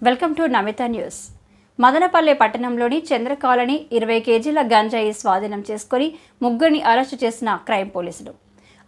Welcome to Namitha news. Madanapalle పట్టణంలోని Chandra colony 20 కేజీల గంజాయి స్వాధీనం చేసుకుని ముగ్గురిని అరెస్టు చేసిన క్రైమ్ పోలీసులు.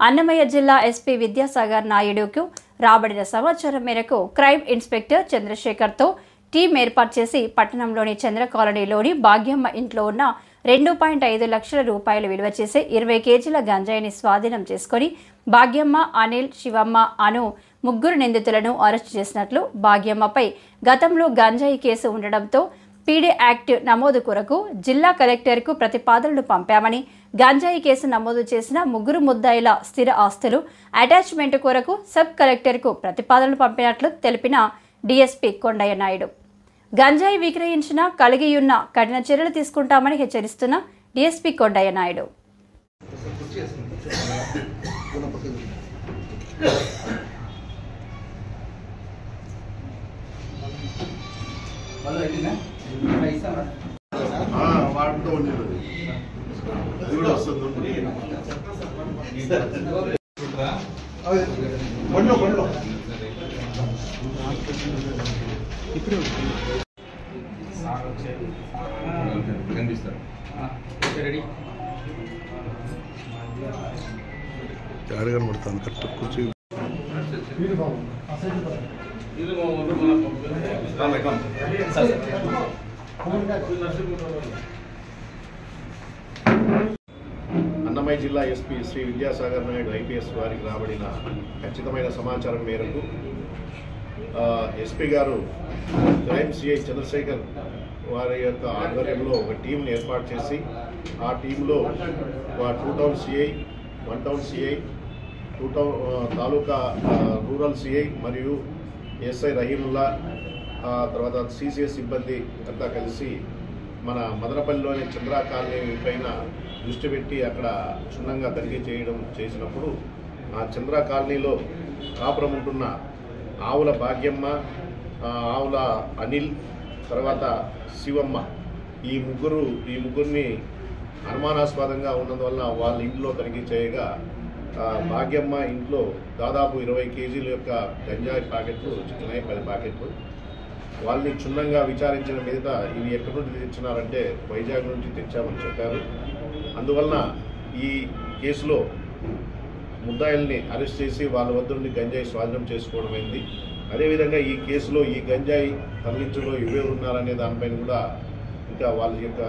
అన్నమయ్య జిల్లా ఎస్పీ విద్యాసాగర్ నాయుడుకు రాబడిన సమాచారం మేరకు క్రైమ్ ఇన్స్పెక్టర్ చంద్రశేఖర్తో టీం ఏర్పాటు చేసి పట్టణంలోని చంద్ర కాలనీలోని భాగ్యమ్మ ఇంట్లో ఉన్న 2.5 లక్షల రూపాయలు విలువ చేసే 20 కేజీల గంజాయిని స్వాధీనం చేసుకుని భాగ్యమ్మ, అనిల్, శివమ్మ అను ముగ్గురు నిందితులను అరెస్టు చేసినట్లు, భాగ్యమ్మపై గతంలో గంజాయి కేసు ఉండడంతో పీడీ యాక్ట్ నమోదు కొరకు జిల్లా కలెక్టర్కు ప్రతిపాదనలు పంపామని, గంజాయి కేసు నమోదు చేసిన ముగ్గురు ముద్దాయిల స్థిర ఆస్తులు అటాచ్మెంట్ కొరకు సబ్ కలెక్టర్కు ప్రతిపాదనలు పంపినట్లు తెలిపిన డీఎస్పీ కొండయ్య నాయుడు. గంజాయి విక్రయించిన కలిగియున్న కఠిన చర్యలు తీసుకుంటామని హెచ్చరిస్తున్న డీఎస్పీ కొండయ్య నాయుడు. కనబడుతుంది కరెక్ట్ కూర్చో. అన్నమయ్య జిల్లా ఎస్పీ శ్రీ విద్యాసాగర్ నాయుడు ఐపీఎస్ వారికి రాబడిన ఖచ్చితమైన సమాచారం మేరకు ఎస్పీ గారు క్రైమ్ సిఐ చంద్రశేఖర్ వారి యొక్క ఆధ్వర్యంలో ఒక టీంని ఏర్పాటు చేసి ఆ టీంలో 2 town CI, 1 town CI, 2 town taluka rural CI మరియు ఎస్ఐ రహీముల్లా, తర్వాత సిసిఎస్ సిబ్బంది అంతా కలిసి మన మదనపల్లిలోని చంద్ర కాలనీ పైన దృష్టి పెట్టి అక్కడ క్షుణ్ణంగా తనిఖీ చేసినప్పుడు ఆ చంద్ర కాలనీలో కాపురం ఉంటున్న ఆవుల భాగ్యమ్మ, ఆవుల అనిల్, తర్వాత శివమ్మ ఈ ముగ్గురిని అనుమానాస్పదంగా ఉన్నందువల్ల వాళ్ళ ఇంట్లో తనిఖీ చేయగా భాగ్యమ్మ ఇంట్లో దాదాపు 20 కేజీల యొక్క గంజాయి ప్యాకెట్లు చిక్కున్నాయి, 10 ప్యాకెట్లు. వాళ్ళని క్షుణ్ణంగా విచారించిన మీద ఇవి ఎక్కడి నుండి తెచ్చినారంటే వైజాగ్ నుంచి తెచ్చామని చెప్పారు. అందువలన ఈ కేసులో ముద్దాయిల్ని అరెస్ట్ చేసి వాళ్ళ వద్ద నుండి గంజాయి స్వాధీనం చేసుకోవడం అయింది. అదేవిధంగా ఈ కేసులో ఈ గంజాయి తరలించడంలో ఎవరు ఉన్నారనే దానిపైన కూడా ఇంకా వాళ్ళ యొక్క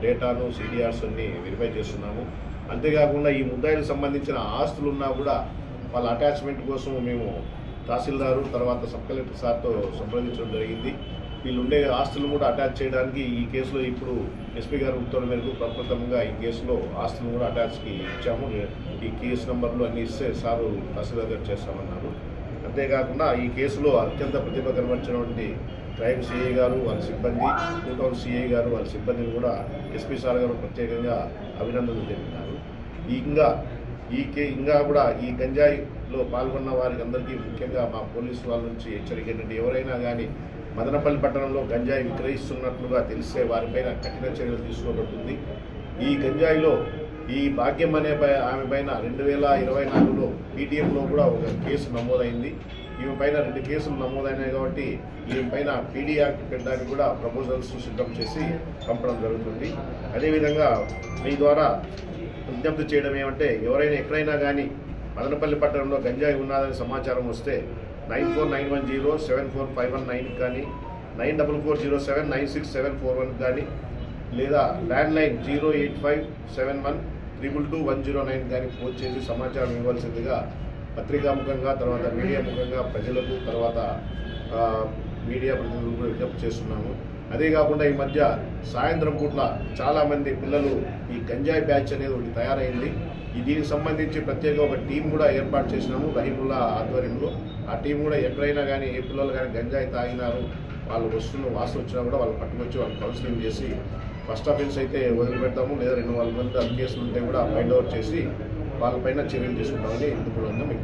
డేటాను, సిడిఆర్స్ అన్ని వెరిఫై చేస్తున్నాము. అంతేకాకుండా ఈ ముద్దాయిలకు సంబంధించిన ఆస్తులు ఉన్నా కూడా వాళ్ళ అటాచ్మెంట్ కోసం మేము తహసీల్దారు తర్వాత సబ్ కలెక్టర్ సార్తో సంప్రదించడం జరిగింది. వీళ్ళు ఉండే ఆస్తులను కూడా అటాచ్ చేయడానికి ఈ కేసులో ఇప్పుడు ఎస్పీ గారు ఉత్తర్వుల మేరకు ప్రప్రథమంగా ఈ కేసులో ఆస్తులను కూడా అటాచ్కి ఇచ్చాము. ఈ కేసు నెంబర్లు అన్ని ఇస్తే సారు తహసీల్దార్ గారు చేస్తామన్నారు. అంతేకాకుండా ఈ కేసులో అత్యంత ప్రతిభ కనబరిచినటువంటి క్రైమ్ సిఐ గారు వాళ్ళ సిబ్బంది, 2 టౌన్ సిఐ గారు వాళ్ళ సిబ్బందిని కూడా ఎస్పీ సార్ గారు ప్రత్యేకంగా అభినందనలు తెలిపినారు. ఇంకా కూడా ఈ గంజాయిలో పాల్గొన్న వారికి అందరికీ ముఖ్యంగా మా పోలీసు వాళ్ళ నుంచి హెచ్చరిక ఏంటంటే ఎవరైనా కానీ మదనపల్లి పట్టణంలో గంజాయి విక్రయిస్తున్నట్లుగా తెలిసే వారిపైన కఠిన చర్యలు తీసుకోబడుతుంది. ఈ గంజాయిలో ఈ భాగ్యం అనే ఆమె పైన 2024లో పీటీఎంలో కూడా ఒక కేసు నమోదైంది. ఈమె పైన 2 కేసులు నమోదైనాయి కాబట్టి ఈమె పైన పీడీ యాక్ట్ పెట్టడానికి కూడా ప్రపోజల్స్ సిద్ధం చేసి పంపడం జరుగుతుంది. అదేవిధంగా మీ ద్వారా విజ్ఞప్తి చేయడం ఏమంటే ఎవరైనా ఎక్కడైనా కానీ మదనపల్లి పట్టణంలో గంజాయి ఉన్నదని సమాచారం వస్తే 9491074519 కానీ 9440796741 కానీ లేదా ల్యాండ్లైన్ 08571222109 కానీ ఫోన్ చేసి సమాచారం ఇవ్వాల్సిందిగా పత్రికాముఖంగా తర్వాత మీడియా ముఖంగా ప్రజలకు తర్వాత మీడియా ప్రతినిధులకు కూడా విజ్ఞప్తి చేస్తున్నాము. అదే కాకుండా ఈ మధ్య సాయంత్రం పూట్ల చాలామంది పిల్లలు ఈ గంజాయి బ్యాచ్ అనేది ఒకటి తయారైంది. దీనికి సంబంధించి ప్రత్యేక ఒక టీం కూడా ఏర్పాటు చేసినాము రహీముల్లా ఆధ్వర్యంలో. ఆ టీం కూడా ఎక్కడైనా కానీ ఏ పిల్లలు కానీ గంజాయి తాగినారు వాళ్ళు వాసన వచ్చినా కూడా వాళ్ళు పట్టుకొచ్చి వాళ్ళు కౌన్సిలింగ్ చేసి ఫస్ట్ అఫెన్స్ అయితే వదిలిపెడతాము, లేదా 200 మంది కేసులు ఉంటే కూడా ఫైండ్ అవుట్ చేసి వాళ్ళపైన చర్యలు తీసుకుంటామని ఇందులో మీకు